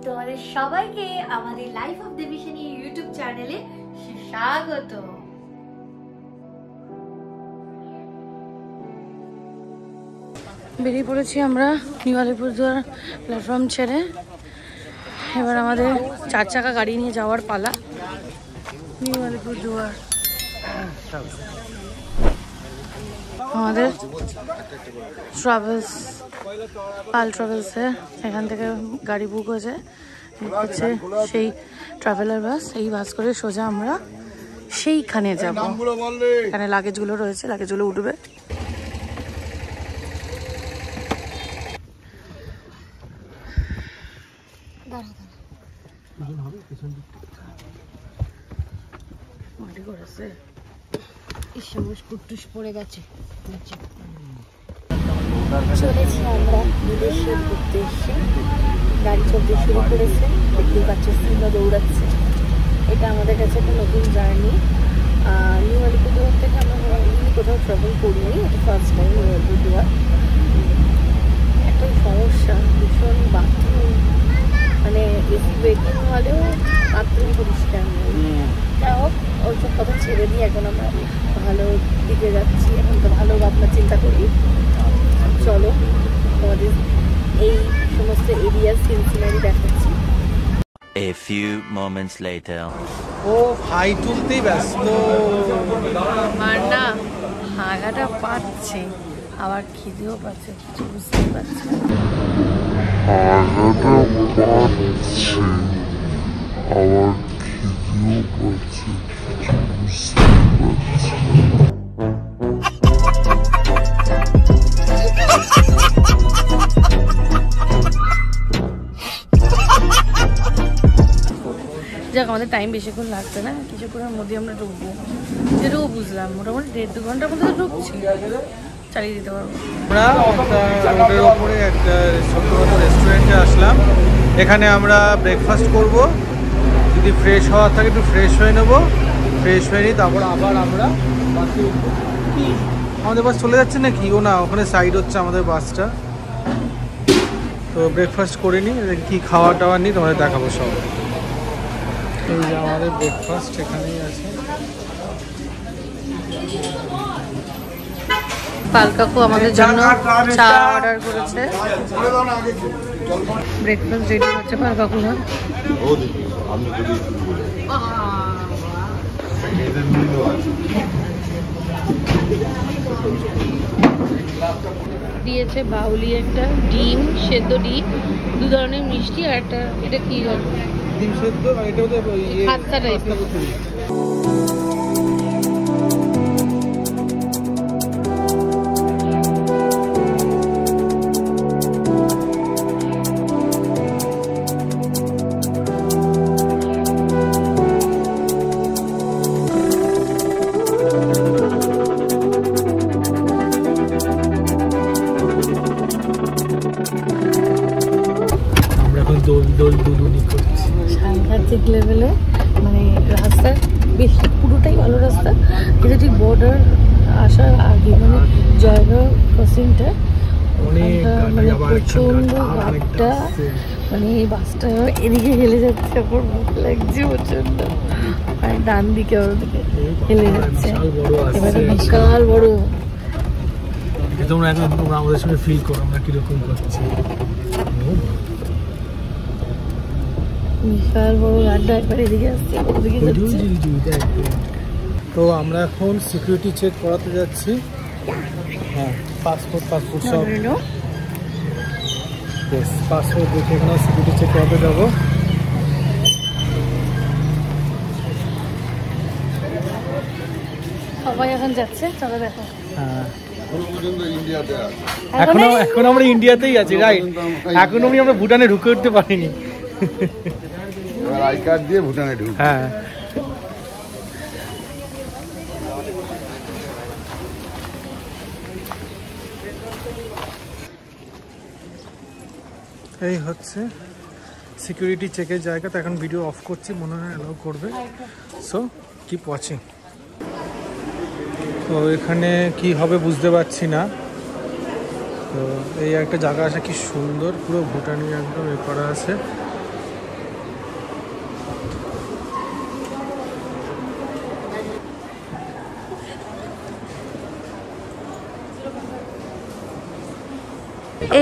তোমাদের সবাইকে আমাদের লাইফ অফ দেবিশানী ইউটিউব চ্যানেলে স্বাগত। বেরিয়ে পড়েছি আমরা নিউ আলিপুরদুয়ার প্ল্যাটফর্ম ছেড়ে। এবার আমাদের 4 চাকা গাড়ি নিয়ে যাওয়ার পালা নিউ আলিপুরদুয়ার। আমাদের ট্রাভেলস পাল ট্রাভেলসে এখান থেকে গাড়ি বুক হয়েছে, হচ্ছে সেই ট্রাভেলার বাস। এই বাস করে সোজা আমরা সেইখানে যাব। এখানে লাগেজগুলো রয়েছে, লাগেজগুলো উঠবে। মাটি করেছে, কুট্টুস পড়ে গেছে। চলেছি আমরা বিদেশের উদ্দেশ্যে, গাড়ি চলতে শুরু করেছে, দেখতেই পাচ্ছি সিংহ দৌড়াচ্ছে। এটা আমাদের কাছে একটা নতুন জার্নি। নিউ আলিপুরদুয়ার থেকে আমরা কোথাও ট্রাভেল করিনি, এটা ফার্স্ট টাইম নিউ আলিপুরদুয়ার। একটাই সমস্যা, ভীষণ বাথরুম, মানে এসি ওয়েটিং হলেও বাথরুম পরিষ্কার নেই। যাই হোক, ওইসব কথা ছেড়ে দিয়ে এখন আমরা ভালো দিকে যাচ্ছি। এখন তো ভালো ভাবনা চিন্তা করি। চলো তোমাদের এই সমস্ত এরিয়া সিনসিনারি দেখাচ্ছি। A few moments later. ও ভাই তুলতেই ব্যস্ত। আমার না হাগাটা পাচ্ছে, আবার খিদেও পাচ্ছে, কিছু বুঝতেই পারছি না। যাক, আমাদের টাইম বেশিক্ষণ লাগছে না, কিছুক্ষণের মধ্যে আমরা ঢুকবো, যেটুকু বুঝলাম। মোটামুটি 1.5-2 ঘন্টার মধ্যে ঢুকছি, চালিয়ে দিতে পারবো। আমরা একটা রোডের ওপরে একটা ছোট্টখাটো রেস্টুরেন্টে আসলাম। এখানে আমরা ব্রেকফাস্ট করব, যদি ফ্রেশ হওয়ার থাকে একটু ফ্রেশ হয়ে নেবো, ফ্রেশ হয়ে নিই, তারপর আবার আমরা বাসে উঠবো। আমাদের বাস চলে যাচ্ছে নাকি? ও না, ওখানে সাইড হচ্ছে আমাদের বাসটা। তো ব্রেকফাস্ট করে নিই, কী খাওয়া টাওয়া নিই তোমাদের দেখাবো সব। এই যে আমাদের ব্রেকফাস্ট এখানেই আছে। পাল কাকু আমাদের জন্য চা অর্ডার করেছে, ব্রেকফাস্ট রেডি হচ্ছে পাল কাকু। না দিয়েছে বাউলি, একটা ডিম সেদ্ধ, ডিম, 2 ধরনের মিষ্টি, আর একটা এটা কি ডিম সেদ্ধ, আর এটা হচ্ছে খাস্তা টাইপের। সাংঘাতিক লেভেলে, মানে রাস্তা বেশ পুরোটাই ভালো রাস্তা। এটা ঠিক বর্ডার আসার আগে, মানে জয়গাঁও ক্রসিংটা, মানে প্রচন্ড ঘাটটা, মানে এই বাসটা এদিকে হেলে যাচ্ছে, আমার মুখ লাগছে প্রচন্ড, আর ডান দিকে ওদিকে হেলে যাচ্ছে। এবার বিশাল বড়, তোমরা এখন আমাদের সঙ্গে ফিল করো আমরা কিরকম করছি। বিশাল বড় গাড়িটা একবার এদিকে আসছে, ওদিকে যাচ্ছে। তো আমরা এখন সিকিউরিটি চেক করাতে যাচ্ছি। হ্যাঁ, পাসপোর্ট সব, পাসপোর্ট দেখে এখানে সিকিউরিটি চেক করাতে যাবো। সবাই এখন যাচ্ছে, চলো দেখো। হ্যাঁ, এখন আমরা ইন্ডিয়াতেই আছি, রাইট? এখনো আমরা ভুটানে ঢুকে উঠতে পারিনি। আই কার্ড দিয়ে ভুটানে ঢুক। হ্যাঁ, এই হচ্ছে সিকিউরিটি চেকের জায়গা। তো এখন ভিডিও অফ করছি, মনে হয় অ্যালাউ করবে। So keep watching. তো এখানে কি হবে বুঝতে পারছি না। তো এই একটা জায়গা আছে, কি সুন্দর, পুরো ভুটানি একদম এ করা আছে।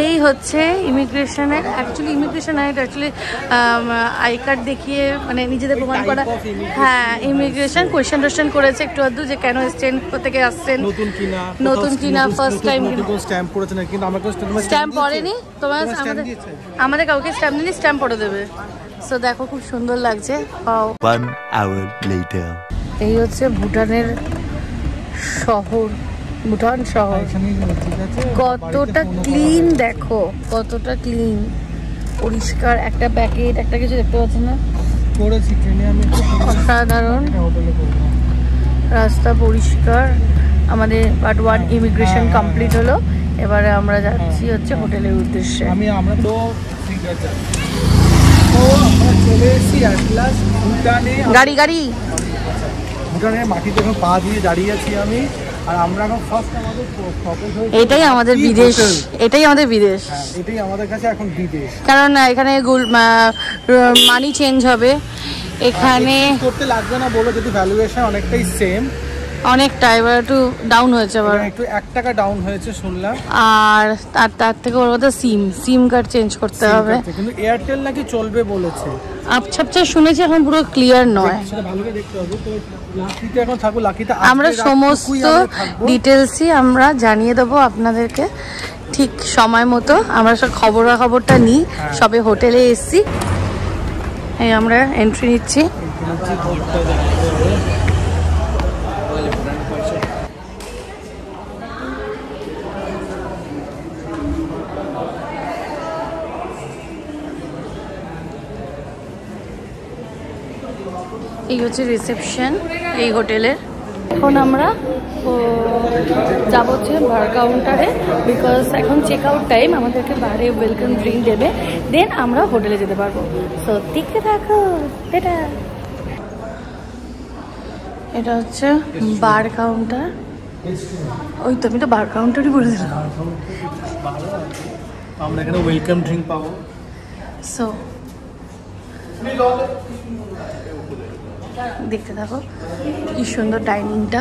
এই হচ্ছে ইমিগ্রেশনের, actually immigration actually I card দেখিয়ে মানে নিজেদের প্রমাণ করা। হ্যাঁ, ইমিগ্রেশন কোয়েশ্চেন করেছে একটু আধটু যে কেন এসছেন, কোথেকে আসছেন, নতুন কিনা, ফার্স্ট টাইম স্ট্যাম্প করেছে না, কিন্তু আমাকে স্ট্যাম্প পড়েনি তোমার, আমাদের কাউকে স্ট্যাম্প দিলে স্ট্যাম্প পড়ে দেবে। সো দেখো খুব সুন্দর লাগছে। 1 hour later. এই হচ্ছে ভুটানের শহর, ভুটান শহর। কতটা ক্লিন দেখো, কতটা ক্লিন, পরিষ্কার। একটা প্যাকেট একটা কিছু দেখতে পাচ্ছি না, অসাধারণ। রাস্তা পরিষ্কার। আমাদের পার্ট 1 ইমিগ্রেশন কমপ্লিট হলো। এবারে আমরা যাচ্ছি হচ্ছে হোটেলের উদ্দেশ্যে। আমরা তো চলে এসেছি গাড়ি গাড়ি ভুটানের মাটিতে এখন পা দিয়ে দাঁড়িয়ে আছি আমি। আর আমরা এখন ফার্স্ট আমাদের ফোকাস হয়েছে, এটাই আমাদের বিদেশ, এটাই আমাদের বিদেশ। হ্যাঁ, এটাই আমাদের কাছে এখন বিদেশ, কারণ এখানে মানি চেঞ্জ হবে, এখানে করতে লাগবে না বলো, যদি ভ্যালুয়েশন অনেকটাই সেম, অনেকটা। এবার একটু ডাউন হয়েছে, আবার একটু 1 টাকা ডাউন হয়েছে শুনলাম। আর তার থেকে বড় কথা সিম কার্ড চেঞ্জ করতে হবে, কিন্তু এয়ারটেল নাকি চলবে বলেছে। আচ্ছা শুনেছি, এখন পুরো ক্লিয়ার নয়। সেটা ভালো করে দেখতে হবে। তো লাকিতে এখন থাকবো, লাকিতে আমরা সমস্ত ডিটেলসই আমরা জানিয়ে দেবো আপনাদেরকে ঠিক সময় মতো। আমরা সব খবরাখবরটা নিই, সবে হোটেলে এসছি। এই আমরা এন্ট্রি নিচ্ছি। এই হচ্ছে রিসেপশন এই হোটেলের। এখন আমরা যাবো হচ্ছে বার কাউন্টারে, বিকজ এখন চেক আউট টাইম, আমাদেরকে বাইরে ওয়েলকাম ড্রিঙ্ক দেবে, দেন আমরা হোটেলে যেতে পারবো। সো দেখতে থাকো। এটা হচ্ছে বার কাউন্টার। ওই তো আমি তো বার কাউন্টারই বলে দিলাম। আমরা এখানে ওয়েলকাম ড্রিঙ্ক পাবো। সো দেখতে থাকো কি সুন্দর ডাইনিংটা।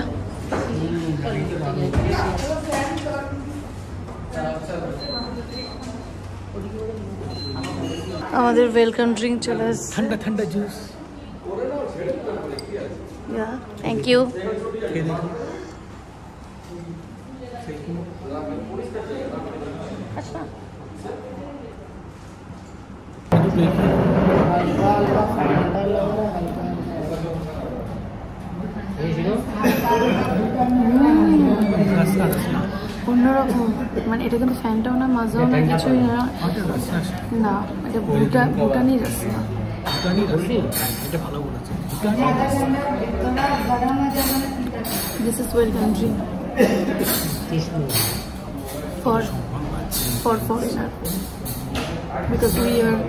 আমাদের ওয়েলকাম ড্রিঙ্ক চলে আসছে, ঠান্ডা ঠান্ডা জুস। Thank you. আচ্ছা অন্যরকম, মানে এটা কিন্তু ফ্যানটাও না, মাজাও না, কিছুই না। না, এটা ভুটানি রসনা। This is welcome drink for foreigner, because we are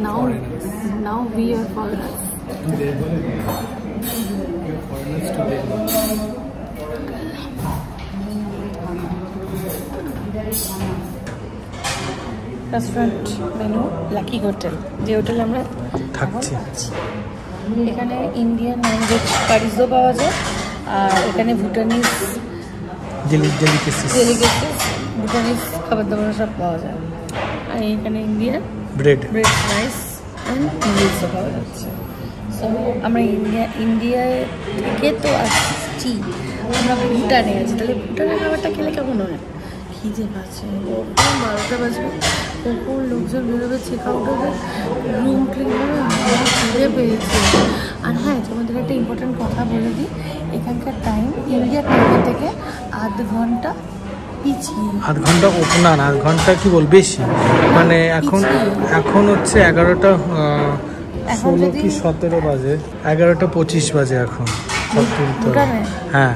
now we are foreigners. Restaurant menu lucky hotel, যে হোটেলে আমরা থাকছি। এখানে ইন্ডিয়ান ননভেজ কারিজও পাওয়া যায়, আর এখানে ভুটানিজ ডেলিকেসিস ভুটানিজ খাবার দাবার সব পাওয়া যায়। আর এখানে ইন্ডিয়ান ব্রেড রাইস অ্যান্ড নুডলসও পাওয়া যাচ্ছে। সো আমরা ইন্ডিয়া থেকে তো আসছি, আমরা ভুটানে আছি, তাহলে ভুটানের খাবারটা খেলে কেমন হয়? খিদে পাচ্ছে, কখন 12টা বাজবে, কখন লোকজন বেরোবে, চেক আউট হবে, রুম ক্লিন হবে, খিদে পেয়েছে। আর হ্যাঁ, তোমাদের একটা ইম্পর্টেন্ট কথা বলে দিই, এখানকার টাইম ইন্ডিয়ার টাইমের থেকে আধ ঘন্টা পিছিয়ে। আধ ঘন্টা না, আধ ঘন্টা কি বল বেশি, মানে এখন হচ্ছে 11টা 16 কি 17 বাজে, 11টা 25 বাজে এখন। হ্যাঁ,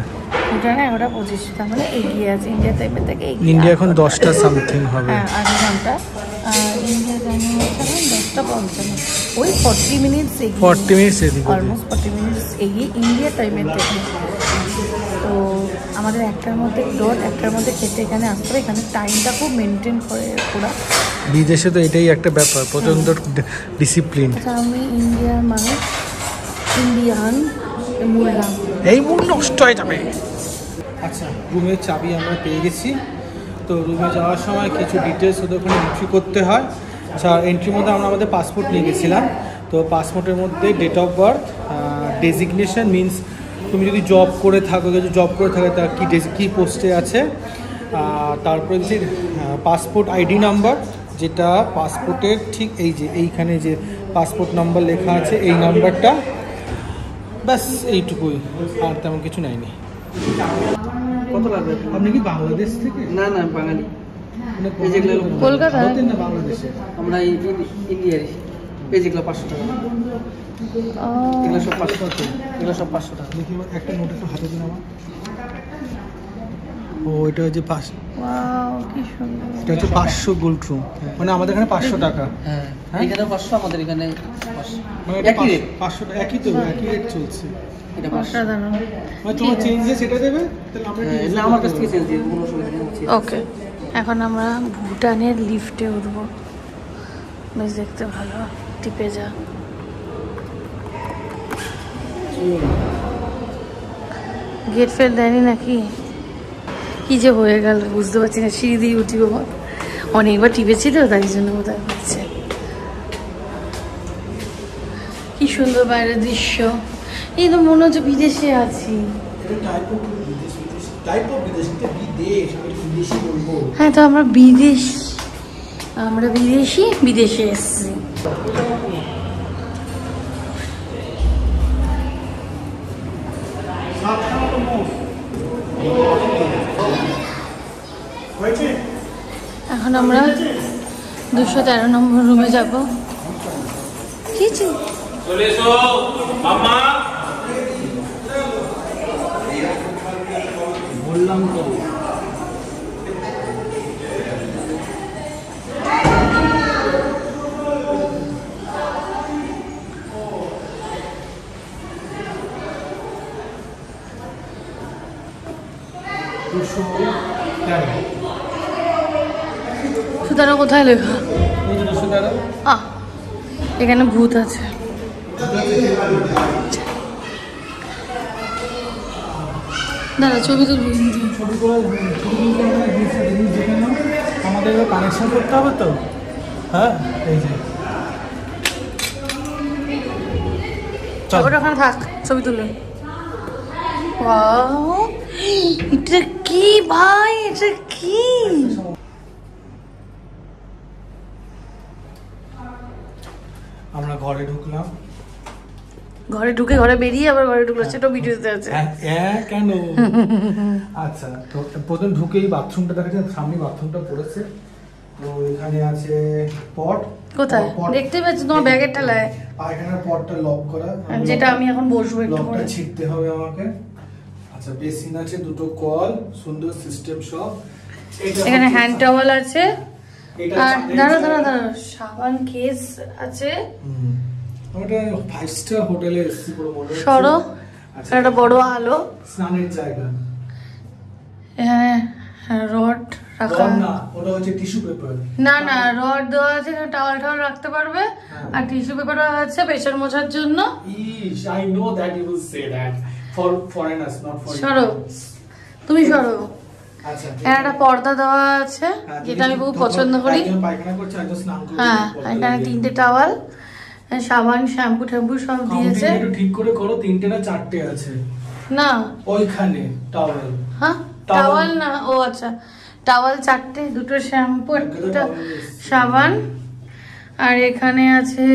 ভুটানে 11টা 25, তার মানে এগিয়ে আছে ইন্ডিয়া টাইমের থেকে। ইন্ডিয়া এখন 10টা সামথিং হবে। হ্যাঁ, আধ ঘন্টা। ইন্ডিয়া টাইমে হচ্ছে 10:55, ওই 40 মিনিটস এদিকে, অলমোস্ট 40 মিনিটস এগিয়ে ইন্ডিয়া টাইমের থেকে। তো আমাদের 1টার মধ্যে খেতে এখানে আসতে হবে। এখানে টাইমটা খুব মেনটেন করে পুরো। বিদেশে তো এটাই একটা ব্যাপার, প্রচন্ড ডিসিপ্লিন। আমি ইন্ডিয়ার মানুষ, ইন্ডিয়ান মুড নষ্ট হয়ে যাবে। আচ্ছা, রুমের চাবি আমরা পেয়ে গেছি। তো রুমে যাওয়ার সময় কিছু ডিটেলস ওদের ওখানে এন্ট্রি করতে হয়। আচ্ছা, এন্ট্রির মধ্যে আমরা আমাদের পাসপোর্ট নিয়ে গেছিলাম। তো পাসপোর্টের মধ্যে date of birth, designation means তুমি যদি জব করে থাকো, জব করে থাকে তার কী পোস্টে আছে, তারপরে যে পাসপোর্ট আইডি নাম্বার, যেটা পাসপোর্টের ঠিক এই যে এইখানে যে পাসপোর্ট নাম্বার লেখা আছে এই নাম্বারটা, ব্যাস এইটুকুই, আর তেমন কিছু নেয়নি। কত লাগবে? আপনি কি বাংলাদেশ থেকে? না না, বাঙালি। কলকাতা না বাংলাদেশে? আমরা ইন্ডিয়ারই। এই যেগুলো 500 টাকা, এগুলো সব 500 টাকা, এগুলো সব 500 টাকা। দেখি একটা নোট একটু হাতে দিন আমার। ও এটা হচ্ছে 500। ওয়াও কি সুন্দর। এটা হচ্ছে 500 গোল্ড রুম, মানে আমাদের এখানে 500 টাকা। হ্যাঁ, এখানে 500, আমাদের এখানে 500, মানে একই রেট। 500 টাকা, একই তো, একই রেট চলছে। এটা 500। মানে তোমার চেঞ্জ যে সেটা দেবে, তাহলে আমরা না, আমার কাছ থেকে চেঞ্জ দিয়ে কোনো অসুবিধা নেই। ওকে, এখন আমরা ভুটানের লিফটে উঠবো। বেশ দেখতে ভালো, টিপে যা। গেট ফেল দেয়নি নাকি? কি যে হয়ে গেল বুঝতে পারছি না। সিঁড়ি দিয়ে উঠিব, অনেকবার টিপেছিল তাই জন্য বোধহয় হচ্ছে। কি সুন্দর বাইরের দৃশ্য, এই তো মনে হচ্ছে বিদেশে আছি। হ্যাঁ, তো আমরা বিদেশে এসছি। এখন আমরা 213 নম্বর রুমে যাব। কি বললাম তো। সুতারা কোথায় লেখা? এখানে ভূত আছে। দাদা ছবি তুলবো, ছবি তোলা, আমাদের কানেকশন করতে হবে তো। হ্যাঁ, এই যে ওটা ওখানে থাক, ছবি তুলে। এটা কি ভাই, এটা কি? আমরা ঘরে ঢুকলাম, ঘরে ঢুকে ঘরে বেরিয়ে আবার ঘরে ঢুকলো, সেটাও ভিডিওতে আছে। হ্যাঁ কেন? আচ্ছা, তো প্রথম ঢুকেই বাথরুমটা দেখা যায়, সামনে বাথরুমটা পড়েছে। তো এখানে আছে পট। কোথায় দেখতে পাচ্ছি? তোমার ব্যাগের ঠালায় পায়খানার পটটা লক করা, যেটা আমি এখন বসবো একটু লকটা পরে। ছিটতে হবে আমাকে। আচ্ছা, বেসিন আছে, দুটো কল, সুন্দর সিস্টেম সব। এখানে হ্যান্ড টাওয়াল আছে, আর দাঁড়া সাবান কেস আছে। আমরা 5 স্টার হোটেলে এসেছি পুরো মনে হচ্ছে। সরো, একটা বড় আলো, স্নানের জায়গা। হ্যাঁ, রড রাখা। না, ওটা হচ্ছে টিস্যু পেপার। না না, রড দেওয়া আছে, টাওয়াল টাওয়াল রাখতে পারবে, আর টিস্যু পেপার আছে প্রেসার মোছার জন্য। I know that you will say that for foreigners, not for সরো, তুমি সরো। আচ্ছা, একটা পর্দা দেওয়া আছে, যেটা আমি খুব পছন্দ করি। পায়খানা করছে, একজন স্নান করছে। হ্যাঁ, এখানে 3টে টাওয়াল, সাবান, শ্যাম্পু ট্যাম্পু সব দিয়েছে। একটু ঠিক করে করো, 3টে না 4টে আছে না ওইখানে টাওয়াল। হ্যাঁ, টাওয়াল না, ও আচ্ছা, টাওয়াল 4টে, 2টো শ্যাম্পু, একটা সাবান, আর এখানে আছে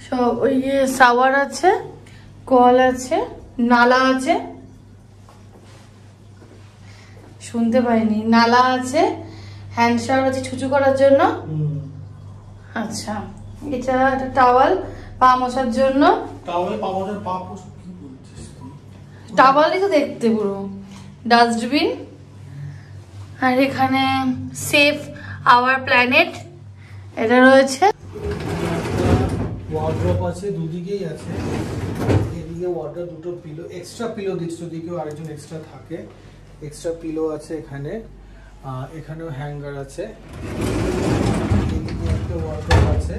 সব ওই শাওয়ার আছে, কল আছে, নালা আছে, শুনতে পাইনি, নালা আছে, হ্যান্ড শাওয়ার আছে ছুচু করার জন্য। আচ্ছা, এটা একটা টাওয়াল পা মোছার জন্য। টাওয়ালে পা মোছার, পা পোছ কি বলছিস? টাওয়ালই তো দেখতে পুরো। ডাস্টবিন, আর এখানে সেভ আওয়ার প্ল্যানেট এটা রয়েছে। ওয়ার্ড্রপ আছে, দুদিকেই আছে। এদিকে ওয়ার্ড্রপ, দুটো পিলো, এক্সট্রা পিলো দিচ্ছে যদি কেউ আরেকজন এক্সট্রা থাকে। এক্সট্রা পিলো আছে এখানে, এখানেও হ্যাঙ্গার আছে। এদিকে একটা ওয়ার্ড্রপ আছে,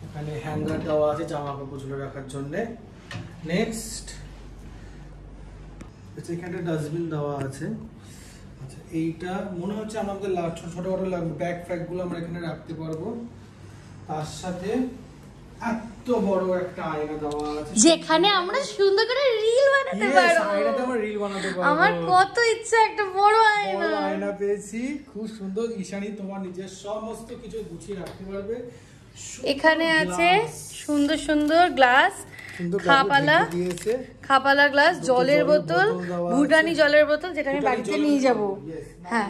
এখানে হ্যাঙ্গার দেওয়া আছে জামা কাপড় ঝুলে রাখার জন্য। নেক্সট এখানে ডাস্টবিন দেওয়া আছে। আচ্ছা, এইটা মনে হচ্ছে আমাদের ছোট ছোট ব্যাগ ফ্যাগগুলো আমরা এখানে রাখতে পারবো। তার সাথে এত বড় একটা আয়না দেওয়া আছে যেখানে আমরা সুন্দর করে রিল বানাতে পারবো। আয়নাতে আমরা রিল বানাতে পারবো। আমার কত ইচ্ছা একটা বড় আয়না। বড় আয়না পেয়েছি, খুব সুন্দর। ঈশানী তোমার নিজের সমস্ত কিছু গুছিয়ে রাখতে পারবে। এখানে আছে সুন্দর সুন্দর গ্লাস, খাপালা গ্লাস, জলের বোতল, ভুটানি জলের বোতল, যেটা আমি বাড়িতে নিয়ে যাব। হ্যাঁ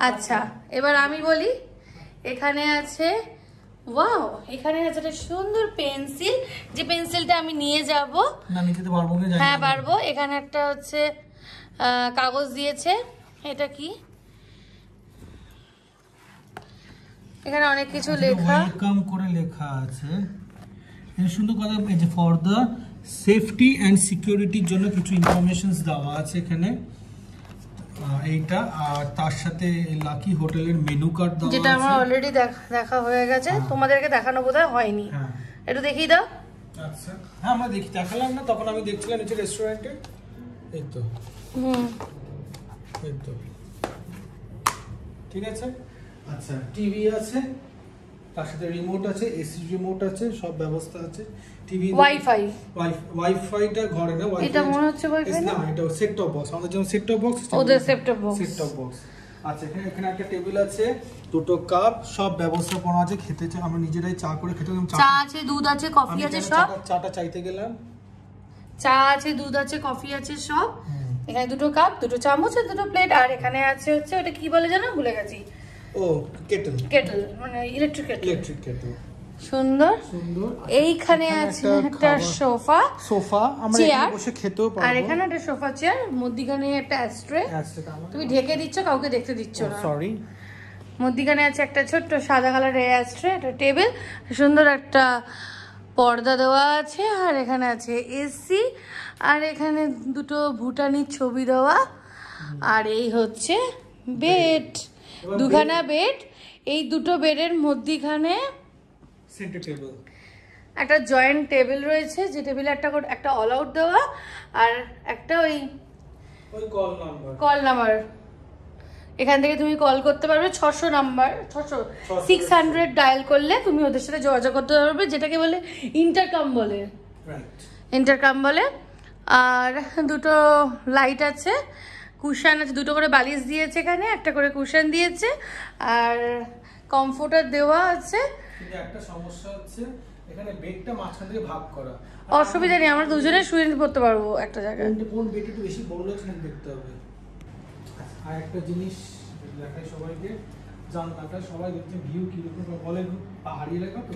আচ্ছা, এবার আমি বলি, এখানে আছে ওয়াও, এখানে আছে একটা সুন্দর পেন্সিল, যে পেন্সিলটা আমি নিয়ে যাব। না নিতে পারবো না? হ্যাঁ পারবো। এখানে একটা হচ্ছে কাগজ দিয়েছে, এটা কি, এখানে অনেক কিছু লেখা, ওয়েলকাম করে লেখা আছে। এই সুন্দর কথা, এই যে ফর দা সেফটি এন্ড সিকিউরিটির জন্য কিছু ইনফরমেশনস দেওয়া আছে এখানে, এইটা। আর তার সাথে লাকি হোটেলের মেনু কার্ড দেওয়া আছে, যেটা আমার অলরেডি দেখা হয়ে গেছে। তোমাদেরকে দেখানো বোধহয় হয়নি, একটু দেখিয়ে দাও। আচ্ছা হ্যাঁ, আমরা দেখালাম না তখন, আমি দেখছিলাম নিচে রেস্টুরেন্টে। এই তো এই তো ঠিক আছে। আচ্ছা টিভি আছে, তার সাথে রিমোট আছে, এসি রিমোট আছে, সব ব্যবস্থা আছে। টিভি, ওয়াইফাইটা ঘরে না, এটা মনে হচ্ছে ওয়াইফাই না, এটা সেট টপ বক্স। আমাদের যেমন সেট টপ বক্স, ওদের সেট টপ বক্স। আচ্ছা এখানে একটা টেবিল আছে, দুটো কাপ, সব ব্যবস্থাপনা আছে। খেতে চাই আমরা নিজেরাই চা করে খেতে, চা আছে, দুধ আছে, কফি আছে, সব। চাটা চাইতে গেলাম, চা আছে, দুধ আছে, কফি আছে, সব। এখানে দুটো কাপ, দুটো চামচ আর দুটো প্লেট। আর এখানে আছে হচ্ছে ওটা কি বলে জানো, ভুলে গেছি। ও কেটল, মানে ইলেকট্রিক কেটল। সুন্দর। এইখানে আছে একটা সোফা, আমরা এখানে বসে খেতেও পারবো। আর এখানে একটা সোফা চেয়ার, মধ্যখানে একটা অ্যাস্ট্রে। তুমি ঢেকে দিচ্ছ, কাউকে দেখতে দিচ্ছ না, সরি। মধ্যখানে আছে একটা ছোট্ট সাদা কালারের অ্যাস্ট্রে, একটা টেবিল, সুন্দর একটা পর্দা দেওয়া আছে। আর এখানে আছে এসি, আর এখানে দুটো ভুটানির ছবি দেওয়া। আর এই হচ্ছে বেড, দুখানা বেড। এই দুটো বেডের মধ্যখানে সেন্টার টেবিল, একটা জয়েন্ট টেবিল রয়েছে, যে টেবিলে একটা অল আউট দেওয়া, আর একটা ওই কল নাম্বার। এখান থেকে তুমি কল করতে পারবে, 600 নাম্বার, 600 ডায়াল করলে তুমি ওদের সাথে যোগাযোগ করতে পারবে, যেটাকে বলে ইন্টারকম বলে। আর দুটো লাইট আছে, কুশন আছে, দুটো করে বালিশ দিয়েছে, এখানে একটা করে কুশন দিয়েছে, আর কমফোর্টার দেওয়া আছে। কিন্তু একটা সমস্যা হচ্ছে এখানে বেডটা মাঝখান থেকে ভাগ করা। অসুবিধা নেই, আমরা দুজনে শুয়ে পড়তে পারবো একটা জায়গায়। কোন বেড একটু বেশি বড় লাগছে না দেখতে হবে। আর একটা জিনিস দেখাই সবাইকে, জানলাটা সবাই দেখছে ভিউ কি রকম, বলে পাহাড়ি এলাকা তো,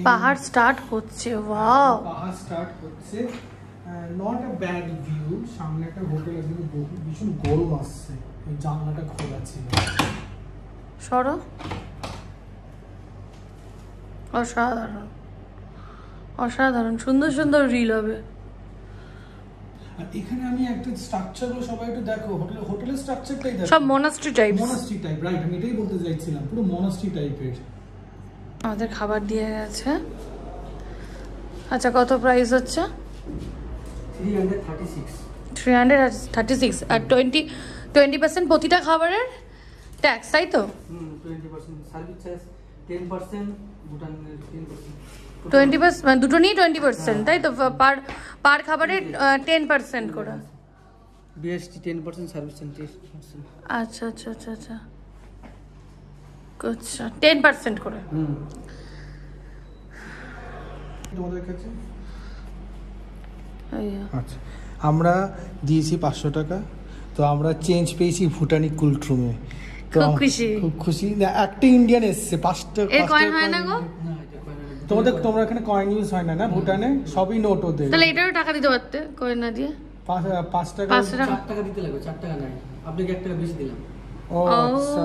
পাহাড় স্টার্ট হচ্ছে। ওয়াও, পাহাড় স্টার্ট হচ্ছে, নট আ ব্যাড ভিউ। সামনে একটা হোটেল আছে, ভীষণ গরম আসছে, ওই জানলাটা খোলা ছিল। সরো, অসাধারণ সুন্দর সুন্দর রিল হবে। আর এখানে আমি একটা স্ট্রাকচারগুলো সবাই একটু দেখো, হোটেলের স্ট্রাকচারটাই দেখো, সব মনাস্ট্রি টাইপ। রাইট, আমি এটাই বলতে চাইছিলাম, পুরো মনাস্ট্রি টাইপের। আমাদের খাবার দিয়ে গেছে। আচ্ছা কত প্রাইস হচ্ছে? 336। আর 20% প্রতিটা খাবারের ট্যাক্স, তাই তো? 20% সার্ভিস চার্জ 10%, ভুটানের 10%। 20%, মানে দুটো নিয়ে 20%, তাই তো? পার খাবারে 10% করে। BST 10%, service charge 10%। আচ্ছা 10% করে। তোমাদের কাছে আচ্ছা, আমরা দিয়েছি 500 টাকা, তো আমরা চেঞ্জ পেয়েছি ভুটানি কুলট্রুমে। খুব খুশি। একটা ইন্ডিয়ান এসছে, 5টা কয়েন হয় না গো? তোমরা এখানে কয়েন ইউজ হয় না ভুটানে, সবই নোট ওদের। তাহলে এটারও টাকা দিতে পারতে, কয়েন না দিয়ে। 5 টাকা 4 টাকা দিতে লাগবে, 4 টাকা নাই, আপনাকে 1 টাকা বেশি দিলাম। ও আচ্ছা,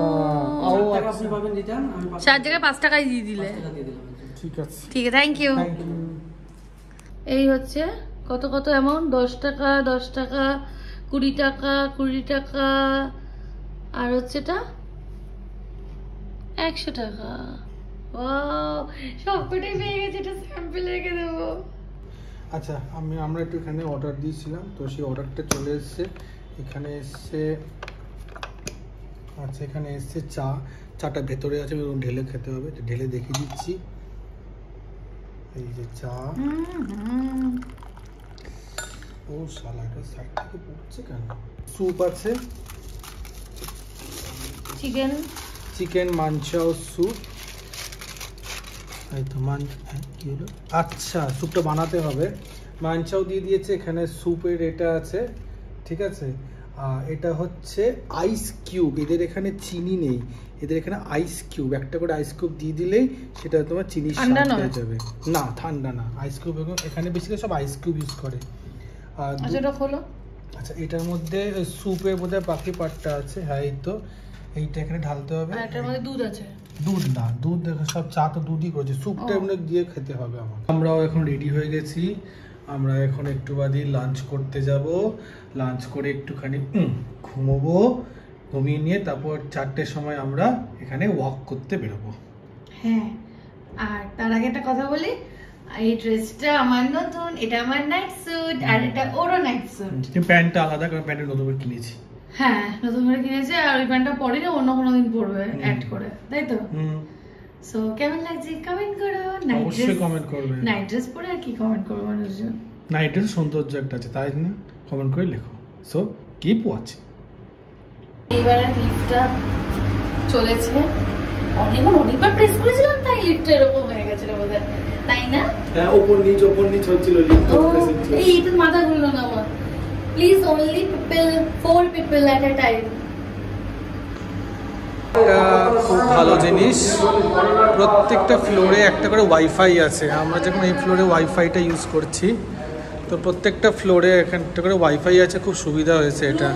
4 টাকা আপনি পাবেন রিটার্ন, আমি 4 জায়গায় 5 টাকাই দিয়ে দিলে। 5 টাকা দিয়ে দিলাম। ঠিক আছে, ঠিক আছে, থ্যাংক ইউ। এই হচ্ছে কত অ্যামাউন্ট, 10 টাকা, 10 টাকা, 20 টাকা, 20 টাকা, আর হচ্ছে এটা 100 টাকা। ওয়াও, সবকটাই পেয়ে গেছে, এটা স্যাম্পল রেখে দেবো। আচ্ছা আমরা একটু এখানে অর্ডার দিয়েছিলাম, তো সেই অর্ডারটা চলে এসেছে। এখানে এসছে, আচ্ছা এখানে এসছে চাটা ভেতরে আছে, ঢেলে খেতে হবে, ঢেলে দেখিয়ে দিচ্ছি। এই যে চা, ও শালাটা সাইড থেকে পড়ছে কেন। স্যুপ আছে, চিকেন মানচাও স্যুপ। এই তো কি হলো, আচ্ছা স্যুপটা বানাতে হবে। মানচাও দিয়ে দিয়েছে, এখানে স্যুপের এটা আছে, ঠিক আছে। এটা হচ্ছে আইস কিউব, এদের এখানে চিনি নেই, এদের এখানে আইস কিউব, একটা করে আইস কিউব দিয়ে দিলেই সেটা তোমার চিনি স্বাদ হয়ে যাবে। না ঠান্ডা না, আইস কিউব এখানে বেশি সব আইস কিউব ইউজ করে। আচ্ছা এটার মধ্যে স্যুপের মধ্যে বাকি পার্টটা আছে, হ্যাঁ এই তো এইটা এখানে ঢালতে হবে। এটার মধ্যে দুধ আছে? দুধ না, দুধ সব চা তো দুধই করেছে, স্যুপটা এমনি দিয়ে খেতে হবে আমার। আমরাও এখন রেডি হয়ে গেছি, আমরা এখন একটু বাদে লাঞ্চ করতে যাব। লাঞ্চ করে একটুখানি ঘুমোবো, ঘুমিয়ে নিয়ে তারপর 4টের সময় আমরা এখানে ওয়াক করতে বেরোবো। হ্যাঁ, আর তার আগে একটা কথা বলি, এই ড্রেসটা আমার নতুন, এটা আমার নাইট স্যুট, আর এটা ওরও নাইট স্যুট। প্যান্টটা আলাদা, কারণ প্যান্টের নতুন করে কিনেছি। হ্যাঁ নতুন করে কিনেছে, আর ওই প্যান্টটা পরে না অন্য কোনো দিন পরবে অ্যাড করে, তাই তো? সো কেমন লাগছে কমেন্ট করো। অবশ্যই কমেন্ট করবে। নাইট ড্রেস পরে আর কি কমেন্ট করবো মানুষজন? নাইট ড্রেস সৌন্দর্য একটা আছে, তাই না? কমেন্ট করে লেখো। So keep watching. এইবারে লিফটটা চলেছে, অনেকবার প্রেস করেছিলাম তাই লিফটটা এরকম হয়ে গেছিল বোধহয়, তাই না? হ্যাঁ ওপর নিচ হচ্ছিল লিফট। এই তো মাথা ঘুরলো না আমার। Please only 4 people at a time। খুব ভালো জিনিস, প্রত্যেকটা ফ্লোরে একটা করে ওয়াইফাই আছে। আমরা যখন এই ফ্লোরে ওয়াইফাইটা ইউজ করছি, তো প্রত্যেকটা ফ্লোরে একটা করে ওয়াইফাই আছে, খুব সুবিধা হয়েছে এটা।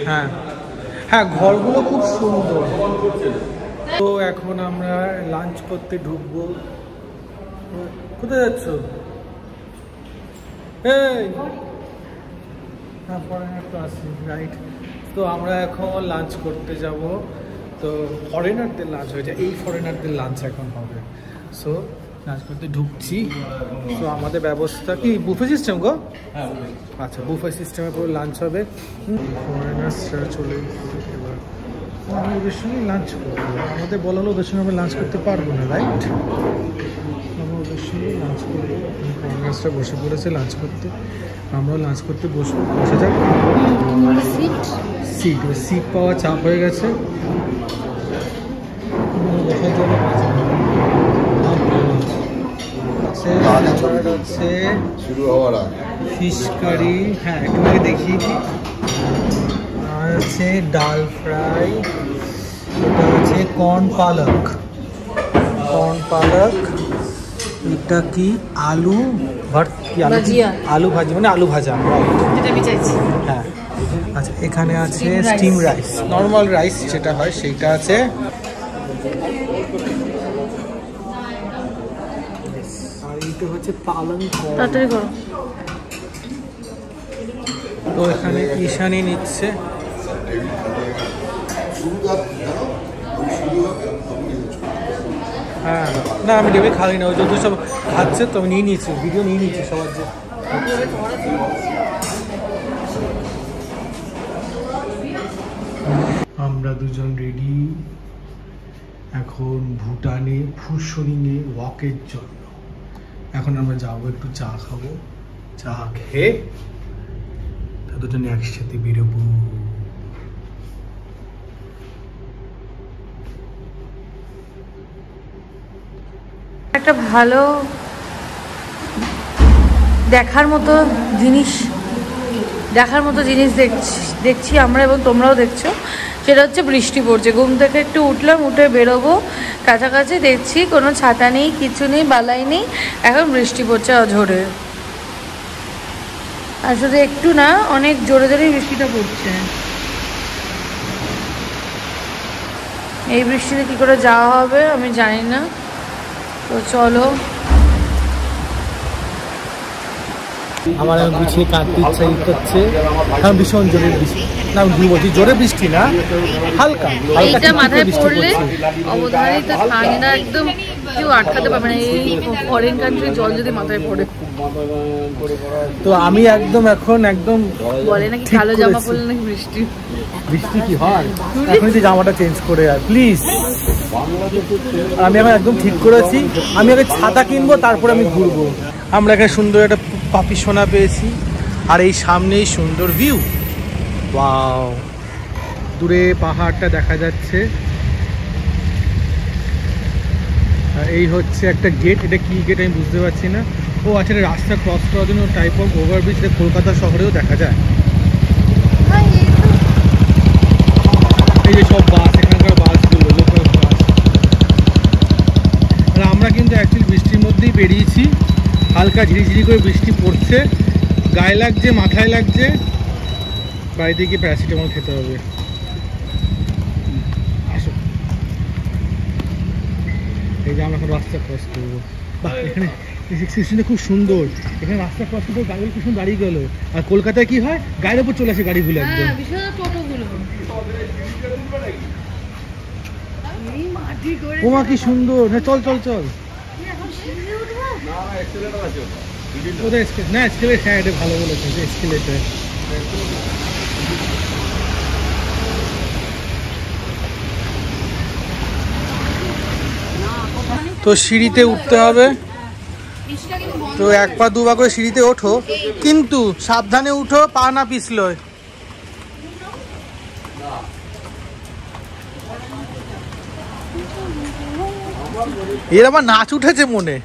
হ্যাঁ হ্যাঁ, ঘরগুলো খুব সুন্দর। তো এখন আমরা লাঞ্চ করতে ঢুকবো। কোথায় যাচ্ছ? এই রাইট। তো আমরা এখন লাঞ্চ করতে যাব। তো ফরেনারদের লাঞ্চ হয়েছে, এই ফরেনারদের লাঞ্চ এখন হবে। সো লাঞ্চ করতে ঢুকছি। তো আমাদের ব্যবস্থা কি বুফে সিস্টেম গো? আচ্ছা বুফে সিস্টেমে পুরো লাঞ্চ হবে। ফরেনার্সরা চলে এবার আমরা ওদের সঙ্গে লাঞ্চ করবো। আমাদের বলালো ওদের সঙ্গে আমরা লাঞ্চ করতে পারবো না, রাইট? আমরা ওদের সঙ্গে লাঞ্চ করবো। ফরেনার্সরা বসে পড়েছে লাঞ্চ করতে, আমরাও লাঞ্চ করতে বসে যাক। সিট পাওয়া চাপ হয়ে গেছে। ফিশ কারি, হ্যাঁ একটু আগে দেখিয়েছি। আর আছে ডাল ফ্রাই, এটা হচ্ছে কর্ন পালক। এটা কি আলু আলু ভাজি, মানে আলু ভাজা, হ্যাঁ। আচ্ছা এখানে আছে স্টিম রাইস, নর্মাল রাইস যেটা হয় সেইটা আছে। আর এইটা হচ্ছে পালং। তো এখানে ঈশানি নিচ্ছে। হ্যাঁ না আমি ডেবে খাই না, ওই যত সব খাচ্ছে তো আমি নিয়ে নিয়েছি, ভিডিও নিয়ে নিয়েছি সবার। যে আমরা দুজন রেডি এখন ভুটানে ফুসুনিংয়ে ওয়াকের জন্য। এখন আমরা যাবো একটু চা খাবো, চা খেয়ে দুজনে একসাথে বেরোবো। একটা ভালো দেখার মতো জিনিস দেখছি আমরা, এবং তোমরাও দেখছো। সেটা হচ্ছে বৃষ্টি পড়ছে। ঘুম থেকে একটু উঠলাম, উঠে বেরোবো, কাছাকাছি দেখছি কোনো ছাতা নেই, কিছু নেই, বালাই নেই, এখন বৃষ্টি পড়ছে অঝোরে। আর শুধু একটু না, অনেক জোরে জোরেই বৃষ্টিটা পড়ছে। এই বৃষ্টিতে কি করে যাওয়া হবে আমি জানি না। তো চলো, আমার এখন গুছিয়ে কাঁদতে ইচ্ছা করছে, কারণ ভীষণ জোরে বৃষ্টি। না আমি বলছি জোরে বৃষ্টি না, হালকা এইটা মাথায় পড়লে অবধারিত ঠান্ডা, একদম কেউ আটকাতে পারবে না। এই ফরেন কান্ট্রির জল যদি মাথায় পড়ে, তো আমি একদম এখন একদম বলে নাকি ঠিক কালো জামা করেছি। পরলে নাকি বৃষ্টি বৃষ্টি কি হয় এখনই তো জামাটা চেঞ্জ করে আর প্লিজ। আমি এখন একদম ঠিক করেছি, আমি আগে ছাতা কিনবো তারপরে আমি ঘুরবো। আমরা এখানে সুন্দর একটা পাপি সোনা পেয়েছি আর এই সামনেই সুন্দর ভিউ। ওয়াও, দূরে পাহাড়টা দেখা যাচ্ছে। আর এই হচ্ছে একটা গেট, এটা কি গেট আমি বুঝতে পারছি না। ও আচ্ছা, এটা রাস্তা ক্রস করার জন্য টাইপ অফ ওভারব্রিজ, এটা কলকাতা শহরেও দেখা যায়। এই যে সব বাস, এখানকার বাসগুলো লোকাল বাস। আর আমরা কিন্তু অ্যাকচুয়ালি বৃষ্টির মধ্যেই বেরিয়েছি, হালকা ঝিরিঝিরি করে বৃষ্টি পড়ছে, গায়ে লাগছে, মাথায় লাগছে। বাড়িতে গিয়ে প্যারাসিটামল খেতে হবে। আসো, এই যে আমরা এখন রাস্তা ক্রস করবো। বাহ, এখানে সিচুয়েশনটা খুব সুন্দর। এখানে রাস্তা ক্রস করতে গাড়িগুলো খুব সুন্দর দাঁড়িয়ে গেলো। আর কলকাতায় কি হয়, গাড়ির উপর চলে আসে গাড়িগুলো একদম। ওমা কি সুন্দর। হ্যাঁ চল চল চল। ওদের না স্কেলেট, হ্যাঁ এটা ভালো বলেছে যে স্কেলেটে। তো সিঁড়িতে উঠতে হবে, তো এক পা দু পা করে সিঁড়িতে ওঠো, কিন্তু সাবধানে উঠো, পা না পিছলো। এর আবার নাচ উঠেছে মনে।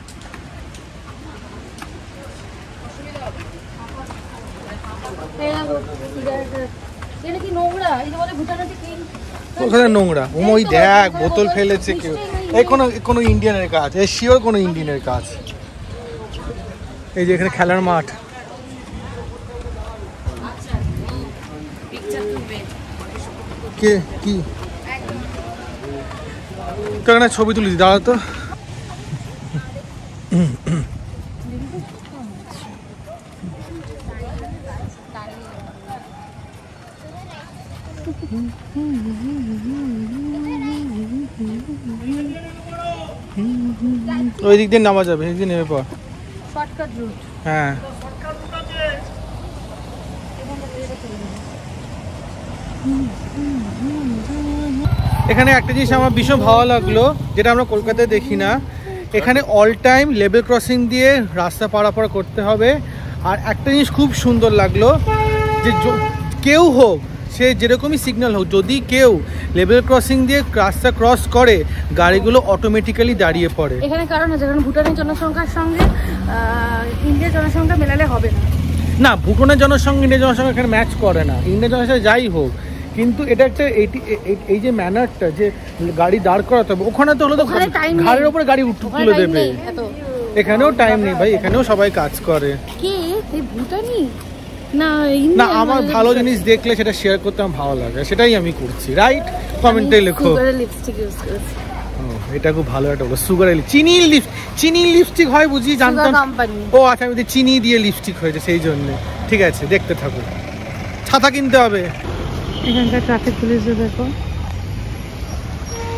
ওখানে নোংরা, ওই দেখ বোতল ফেলেছে কেউ। এই কোনো ইন্ডিয়ানের কাজ, এই শিওর কোনো ইন্ডিয়ানের কাজ। এই যে এখানে খেলার মাঠ। কে কি তো এখানে ছবি তুলি, দাঁড়া তো। ওই দিক দিয়ে নামা যাবে, একদিন নেমে পর। হ্যাঁ, এখানে একটা জিনিস আমার ভীষণ ভালো লাগলো, যেটা আমরা কলকাতায় দেখি না। এখানে অল টাইম লেভেল ক্রসিং দিয়ে রাস্তা পারাপার করতে হবে। আর একটা জিনিস খুব সুন্দর লাগলো, যে কেউ হোক, সে যেরকমই সিগন্যাল হোক, যদি কেউ লেভেল ক্রসিং দিয়ে রাস্তা ক্রস করে, গাড়িগুলো অটোমেটিক্যালি দাঁড়িয়ে পড়ে। এখানে কারণ আছে, কারণ ভুটানের জনসংখ্যার সঙ্গে ইন্ডিয়ার জনসংখ্যা মেলালে হবে না। না, ভুটানের জনসংখ্যা ইন্ডিয়ার জনসংখ্যা এখানে ম্যাচ করে না, ইন্ডিয়ার জনসংখ্যা যাই হোক। কিন্তু এটা একটা এই যে ম্যানারটা, যে গাড়ি দাঁড় করাতে হবে, ওখানে তো হলো তো ঘাড়ের উপরে গাড়ি তুলে দেবে। এখানেও টাইম নেই ভাই, এখানেও সবাই কাজ করে। কে ভুটানি না, আমার ভালো জিনিস দেখলে সেটা শেয়ার করতে আমার ভালো লাগে, সেটাই আমি করছি। রাইট, কমেন্টে লেখো। এটা খুব ভালো একটা বলো, সুগার চিনি লিপস্টিক হয় বুঝি, জানতাম। ও আচ্ছা, আমি চিনি দিয়ে লিপস্টিক হয়েছে সেই জন্য। ঠিক আছে, দেখতে থাকো। ছাতা কিনতে হবে। এখানকার ট্রাফিক পুলিশে দেখো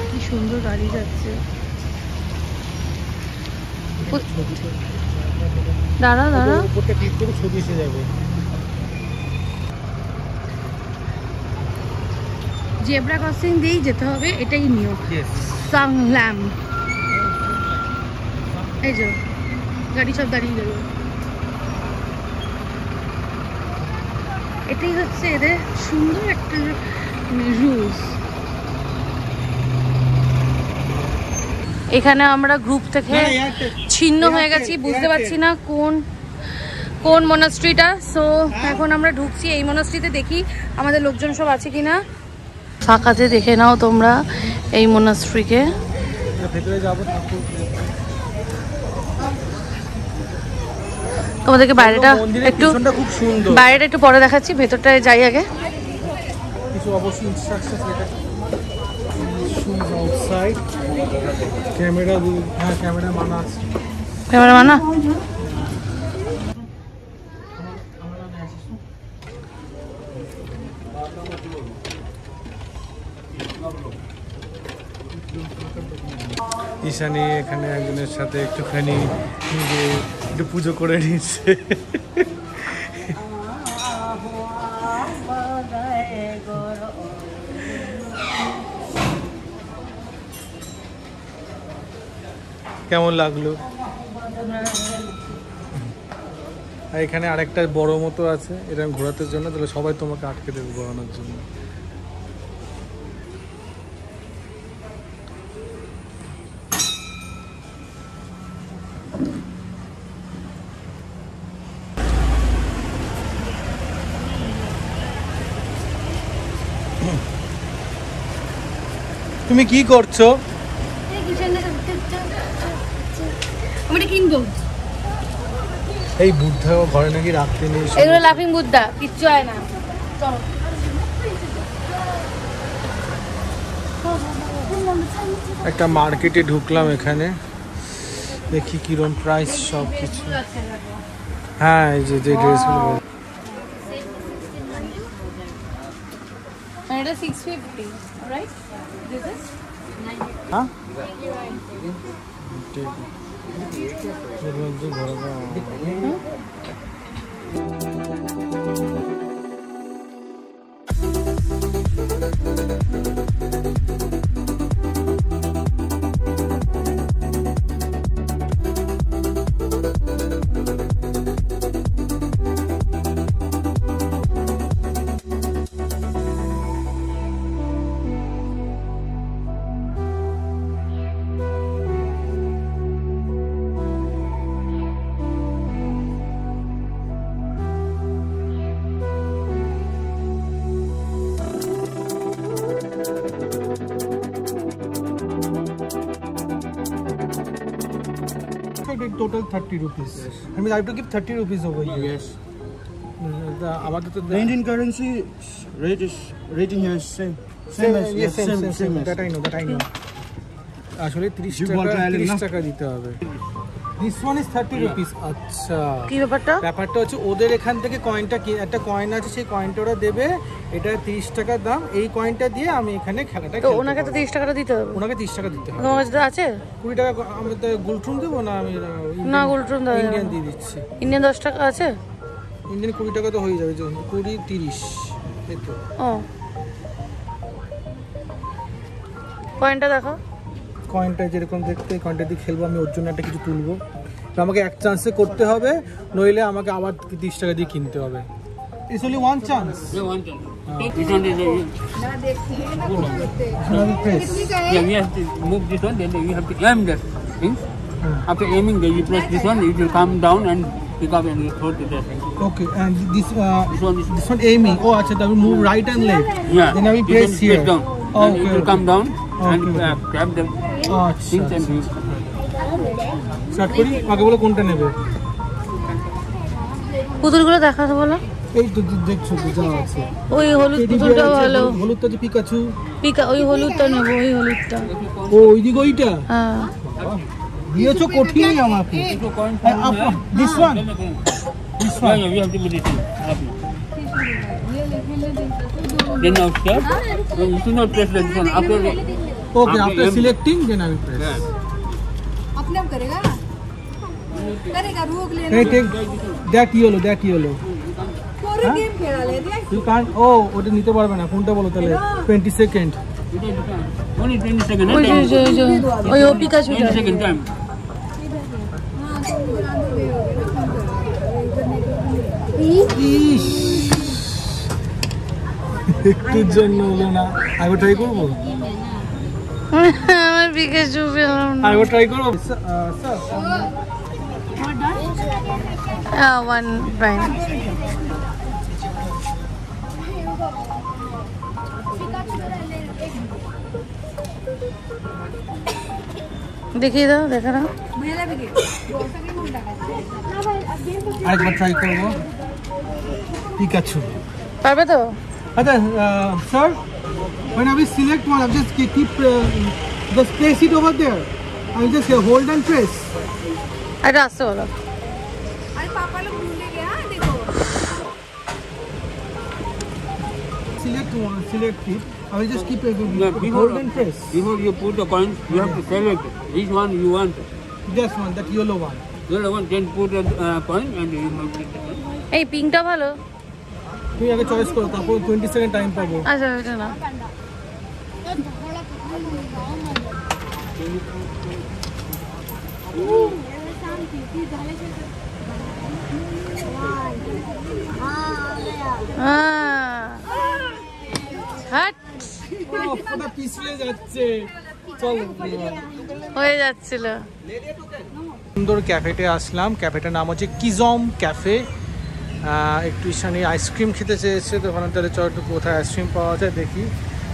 কি সুন্দর গাড়ি যাচ্ছে। দাঁড়া দাঁড়া, উপরটা ক্লিক করে ছবি এসে যাবে। জেব্রা ক্রসিং দিয়েই যেতে হবে, এটাই নিয়ম। সাংলাম, এই যে গাড়ি সব দাঁড়িয়ে গেল। এটাই হচ্ছে এদের সুন্দর একটা রুলস। এখানে আমরা গ্রুপ থেকে ছিন্ন হয়ে গেছি, বুঝতে পারছি না কোন মনাস্ট্রিটা। সো এখন আমরা ঢুকছি এই মনাস্ট্রিতে, দেখি আমাদের লোকজন সব আছে কিনা। ফাঁকাতে দেখে নাও তোমরা এই মনাস্ট্রিকে। তোমাদেরকে বাইরেটা একটু পরে দেখাচ্ছি, ভেতরটায় যাই আগে। কিছু অবশ্যই ইনস্ট্রাকশন লেখা আছে। শুজ আউটসাইড, ক্যামেরা, হ্যাঁ ক্যামেরা মানা আছে। ক্যামেরা মানা? ঈশানী এখানে একজনের সাথে একটুখানি নিজে একটু পুজো করে নিচ্ছে। কেমন লাগলো? আর এখানে আরেকটা বড় মতো আছে, এটা ঘোরাতে জন্য, তাহলে সবাই তোমাকে আটকে দেবে ঘোরানোর জন্য। তুমি কি করছো? আমি কিনবো। এই বুদ্ধা ঘরে নাকি রাখতে নেই, এগুলো লাফিং বুদ্ধা, কিচ্ছু হয় না। চলো। একটা মার্কেটে ঢুকলাম, এখানে দেখি কিরম প্রাইস সব কিছু। হ্যাঁ, এই যে ড্রেসগুলো এটা 650, রাইট? দিস ইজ হ্যাঁ total 30 rupees. I mean, I have to give 30 rupees over here. Yes. আমাদের তো Indian currency rating here is same. Same as yes, same. as. That I know. আসলে 30 টাকা দিতে হবে। This one is 30 rupees. আচ্ছা, কি ব্যাপারটা? ব্যাপারটা হচ্ছে ওদের এখান থেকে কয়েনটা, একটা কয়েন আছে, সেই কয়েনটা ওরা দেবে, এটা 30 টাকা দাম। এই কয়েনটা দিয়ে আমি এখানে খেলাটা তো ওনাকে তো 30 টাকাটা দিতে হবে। ওনাকে 30 টাকা দিতে হবে। তোমার কাছে আছে? 20 টাকা আমি তো গোল্ডট্রুন দেবো না, আমি না গোল্ডট্রুন দাও, ইন্ডিয়ান দিয়ে দিচ্ছি। ইন্ডিয়ান 10 টাকা আছে? ইন্ডিয়ান 20 টাকা তো হয়ে যাবে, 20 30 এই তো। ও, কয়েনটা দেখো। কয়েনটা যেরকম দেখতে, এই কয়েনটা দিয়ে খেলবো আমি, ওর জন্য একটা কিছু তুলবো, তো আমাকে এক চান্সে করতে হবে, নইলে আমাকে আবার 30 টাকা দিয়ে কিনতে হবে। It's only one chance. Yeah, one chance. This one is yeah, we have to move this one, then you have to aim that thing. After aiming, then you press this one, it will come down and pick up and you throw to that. Okay, and this This one is aiming. Oh, acha, that will move right and left. yeah. Then I will You press can here. press down. Oh, And it okay, will come down and Okay. grab the things and আচ্ছা, you. Start করি। আগে বলো কোনটা নেবে? পুতুলগুলো দেখাতে বলো। এই তো দেখছো যা আছে। ওই হলুদ পুতুলটা ভালো। হলুদটা যে পিকাচু, ওই হলুদটা নেবো, ওই হলুদটা। ও ওইদিকে ওইটা হ্যাঁ, দিয়েছো কঠিনই আমাকে। If you coin This one, this yeah, one. yeah, we have to put it in. Then now start. Then you should not press this one. After Okay, after selecting, then I will press. yeah. अपने आप करेगा करेगा रोक लेना Hey, take that yellow. पूरा game खेला ले दिया You can't. Oh, ওটা নিতে পারবে না। কোনটা বলো তাহলে? 20 সেকেন্ড। Only 20 seconds. ওই Time. যে ওই ও পিকাচুটা। 20 second time. हां तो उधर आंदो वे हो ইস, একটুর জন্য হলো না। আগে ট্রাই করবো। আমার পিকাচু পেলাম না। আগে ট্রাই করবো। One prime. দেখিয়ে দাও, দেখা দাও। मेरा भी गेम सेकंड में लगा আরেকবার ট্রাই করবো। পিকাচু। পারবে তো? আচ্ছা, sir, when I will select one, I just keep just place it over there. I will just hold and press. এটা আসতে বলো। अरे पापा लोग ढूंढने गए हां देखो Select one, select it. I will just keep it. Yeah, Hold and press. before you put the coins, you have to select which one you want. This one, that yellow one. Yellow one, then put the coin and you have to. এই পিঙ্কটা ভালো। তুমি আগে choice করো, তারপর 20 second time পাবো। আচ্ছা এটা না। হাট ওটা পিছলে যাচ্ছে। চলো হয়ে যাচ্ছিল। সুন্দর ক্যাফেতে আসলাম। ক্যাফেটার নাম হচ্ছে কিজম ক্যাফে। একটু ঈশানি আইসক্রিম খেতে চেয়েছে, তো ওখানে তাহলে চল একটু কোথায় আইসক্রিম পাওয়া যায় দেখি।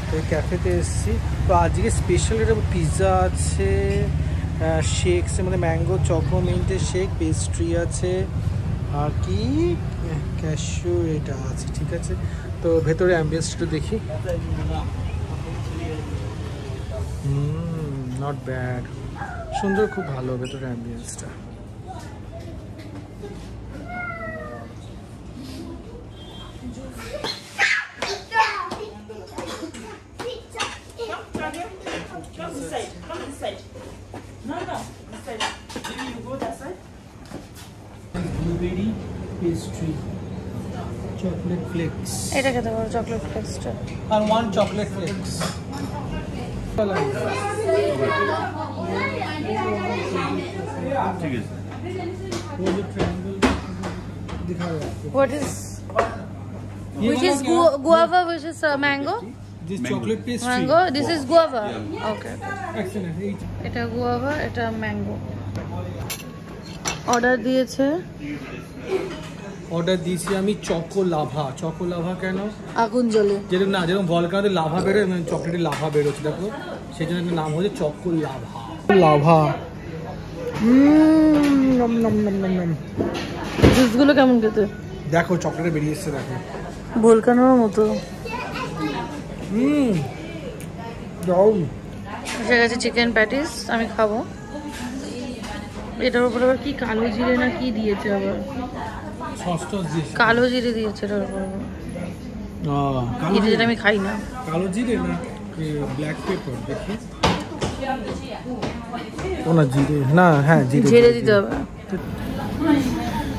তো এই ক্যাফেতে এসেছি। তো আজকে স্পেশাল এটা পিৎজা আছে, শেকসের মধ্যে ম্যাঙ্গো চকো মিন্টের শেক, পেস্ট্রি আছে, আর কি ক্যাশু এটা আছে। ঠিক আছে, তো ভেতরে অ্যাম্বিয়েন্সটা দেখি। নট ব্যাড, সুন্দর, খুব ভালো ভেতরে অ্যাম্বিয়েন্সটা। Blueberry pastry, chocolate flakes. এটা খেতে পারো chocolate ফ্লেক্সটা। And one chocolate flakes. What is which is guava, which is mango? This chocolate pastry. Mango, this is guava. Okay. Excellent. এটা গুয়াভা, এটা ম্যাঙ্গো। অর্ডার দিয়েছে, অর্ডার দিয়েছি আমি চকো লাভা। চকো লাভা কেন? আগুন জ্বলে। যেরকম না, যেরকম ভলকানোতে লাভা বেরোয়, মানে চকলেটের লাভা বেরোচ্ছে, দেখো সেই জন্য নাম হচ্ছে চকো লাভা। লাভা নম নম নম নম নম। জুসগুলো কেমন খেতে? দেখো চকলেটে বেরিয়ে এসছে, দেখো ভলকানোর মতো। যাও। এসে গেছে চিকেন প্যাটিস, আমি খাবো। এটার উপরে আবার কি কালো জিরে না কি দিয়েছে, আবার কালো জিরে দিয়েছে এটার উপরে। যেটা আমি খাই না। কালো জিরে না ব্ল্যাক পেপার, দেখি। ও না জিরে না, হ্যাঁ জিরে দিতে হবে।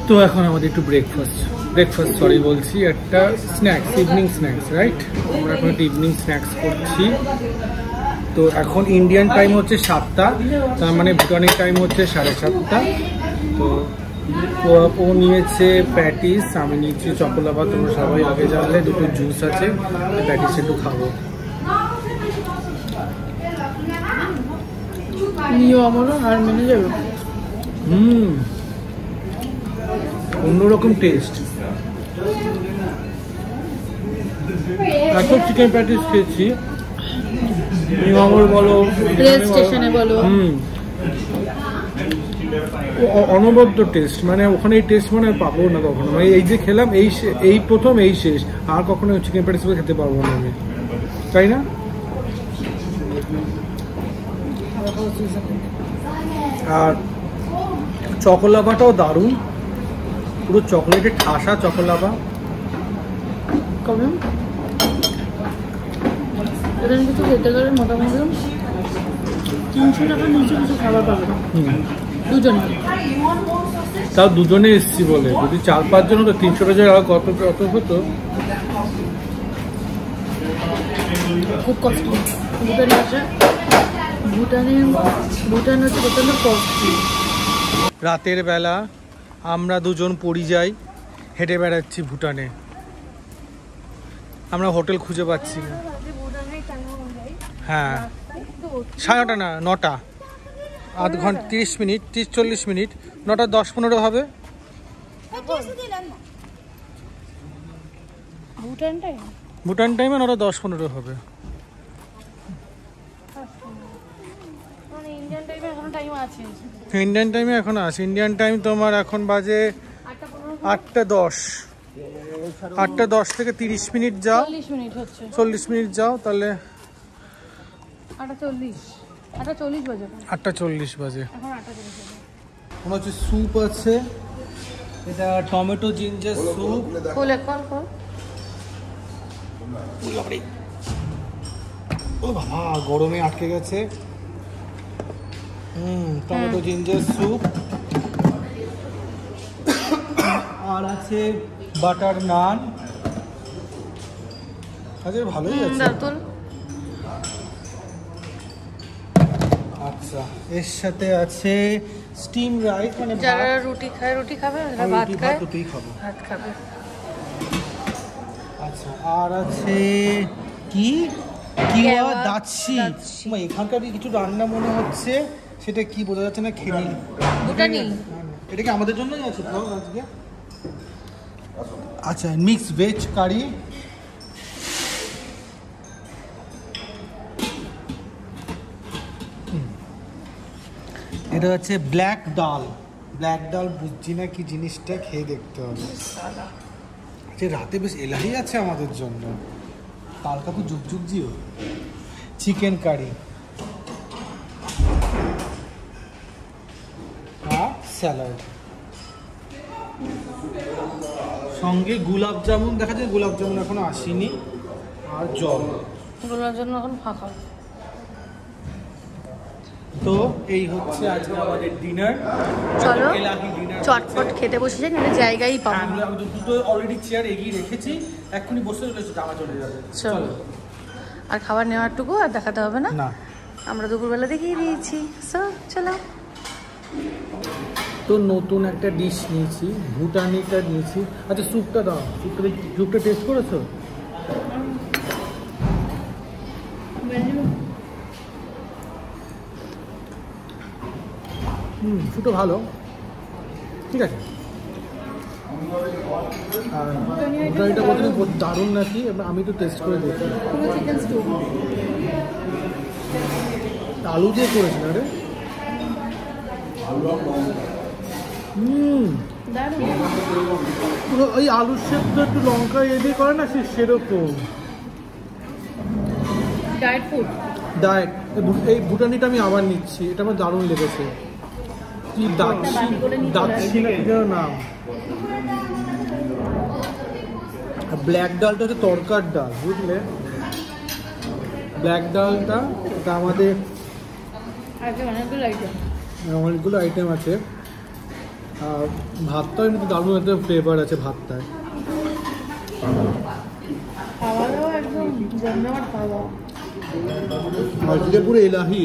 তো এখন আমাদের একটু ব্রেকফাস্ট সরি বলছি, একটা স্ন্যাক্স, ইভিনিং স্ন্যাক্স, রাইট? আমরা এখন একটা ইভিনিং স্ন্যাক্স করছি। তো এখন ইন্ডিয়ান টাইম হচ্ছে 7টা, তার মানে ভুটানের টাইম হচ্ছে 7:30। তো ও নিয়েছে প্যাটিস, আমি নিয়েছি চকোলাভা। তোমরা সবাই আগে জানলে দুটো জুস আছে, প্যাটিস একটু খাবো। আমারও হার মেনে যাবে। অন্যরকম টেস্ট। এখন চিকেন প্যাটিস খেয়েছি, বলো, রেল স্টেশনে বলো, অনবদ্য টেস্ট। মানে ওখানে এই টেস্ট মনে হয় পাবো না কখনো। মানে এই যে খেলাম, এই প্রথম, এই শেষ, আর কখনো চিকেন প্যাটিস খেতে পারবো না আমি, তাই না? আর চকোলাভাটাও দারুণ, পুরো চকলেটের ঠাসা চকোলাভা। কবে এখানে কিছু খেতে গেলে মোটামুটি 300 টাকার নিচে কিছু খাবার পাবে না দুজনে। তাও দুজনে এসছি বলে, যদি 4-5 জন হতো 300 টাকা কত হতো। খুব কস্টলি। ভুটান হচ্ছে প্রচন্ড কস্টলি। রাতের বেলা আমরা দুজন পরিযায়ী হেঁটে বেড়াচ্ছি ভুটানে। আমরা হোটেল খুঁজে পাচ্ছি না। হ্যাঁ, 9:30 না, 9টা, আধ ঘন্টা 30 মিনিট, 30-40 মিনিট, 9টা 10-15 হবে। ভুটান টাইমে 9টা 10-15 হবে। ইন্ডিয়ান টাইমে এখন আছে। ইন্ডিয়ান টাইম তোমার এখন বাজে 8:10। 8:10 থেকে 30 মিনিট যাও, 40 মিনিট যাও, তাহলে 8:40 বাজে। কোনো হচ্ছে স্যুপ আছে, এটা টমেটো জিঞ্জার স্যুপ। ও বাবা গরমে আটকে গেছে। টমেটো জিঞ্জার স্যুপ, আর আছে বাটার নান। আচ্ছা ভালোই আছে। আচ্ছা এর সাথে আছে স্টিম রাইস, মানে যারা রুটি খায় রুটি খাবে, যারা ভাত খায় রুটি খাবো, ভাত খাবে। আচ্ছা আর আছে কি কিওয়া দাচ্ছি। এখানকার কিছু রান্না মনে হচ্ছে, সেটা কি বোঝা যাচ্ছে না, খেয়ে নিই। ভুটানি এটা কি আমাদের জন্যই আছে তো আজকে? আচ্ছা মিক্স ভেজ কারি, এটা হচ্ছে ব্ল্যাক ডাল। ব্ল্যাক ডাল বুঝছি না কি জিনিসটা, খেয়ে দেখতে হবে। যে রাতে বেশ এলাহি আছে আমাদের জন্য, কালকা তো যুগ জিও। চিকেন কারি আর স্যালাড, সঙ্গে গোলাপ জামুন। দেখা যায় গোলাপ জামুন এখনো আসেনি, আর জল। গোলার জন্য এখন ফাঁকা। তো এই হচ্ছে আজকে আমাদের ডিনার। চলো ডিনার চটপট খেতে বসে যাই, নাহলে জায়গাই পাবো না। আমি দুটো অলরেডি চেয়ার এগিয়ে রেখেছি, এক্ষুনি বসে চলে এসে জামা চলে যাবে। চলো আর খাবার নেওয়ারটুকু আর দেখাতে হবে না, না আমরা দুপুরবেলা দেখিয়ে দিয়েছি। চলো। তো নতুন একটা ডিশ নিয়েছি, ভুটানিটা নিয়েছি। আচ্ছা স্যুপটা দাও, স্যুপটা টেস্ট করেছো? স্যুপটা ভালো, ঠিক আছে। আর ভুটানিটা বলতে দারুণ নাকি, আমি তো টেস্ট করে দেখি। আলু দিয়ে করেছে না রে? পুরো ওই আলুর সেদ্ধ একটু লঙ্কা দিয়ে করে না, সেরকম ডায়েট ফুড। ডায়েট। এই ভুটানিটা আমি আবার নিচ্ছি, এটা আমার দারুণ লেগেছে। কি দাচ্ছি না কি যেন নাম। আর ব্ল্যাক ডালটা হচ্ছে তরকার ডাল, বুঝলে? ব্ল্যাক ডালটা এটা আমাদের অনেকগুলো আইটেম আছে। আর ভাতটাও কিন্তু দারুণ একটা ফ্লেভার আছে ভাতটায়। খাওয়া দাওয়া একদম জমজমাট খাওয়া দাওয়া। আজকে পুরো এলাহি।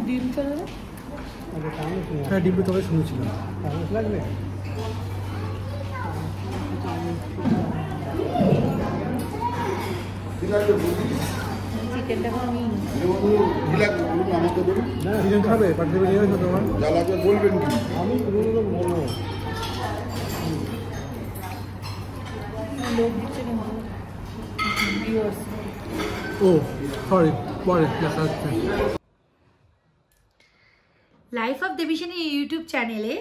ডিম চলে, হ্যাঁ ডিম তবে শুনেছিলাম। চিকেনটা আমি চিকেন খাবে? পাঠিয়ে নিয়ে আসো তোমার, বলবেন কি? আমি বলবো ও সরি, পরে দেখা হচ্ছে। লাইফ অফ দেবীশানী ইউটিউব চ্যানেলে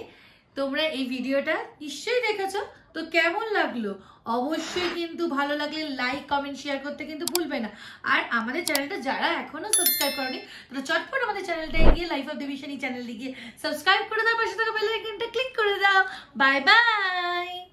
তোমরা এই ভিডিওটা নিশ্চয়ই দেখেছো, তো কেমন লাগলো অবশ্যই কিন্তু ভালো লাগলে লাইক কমেন্ট শেয়ার করতে কিন্তু ভুলবে না। আর আমাদের চ্যানেলটা যারা এখনো সাবস্ক্রাইব করনি, তারা চটপট আমাদের চ্যানেলটায় গিয়ে লাইফ অফ দেবীশানী চ্যানেলে গিয়ে সাবস্ক্রাইব করে দাও, পাশে থাকা বেল আইকনটা ক্লিক করে দাও। Bye bye.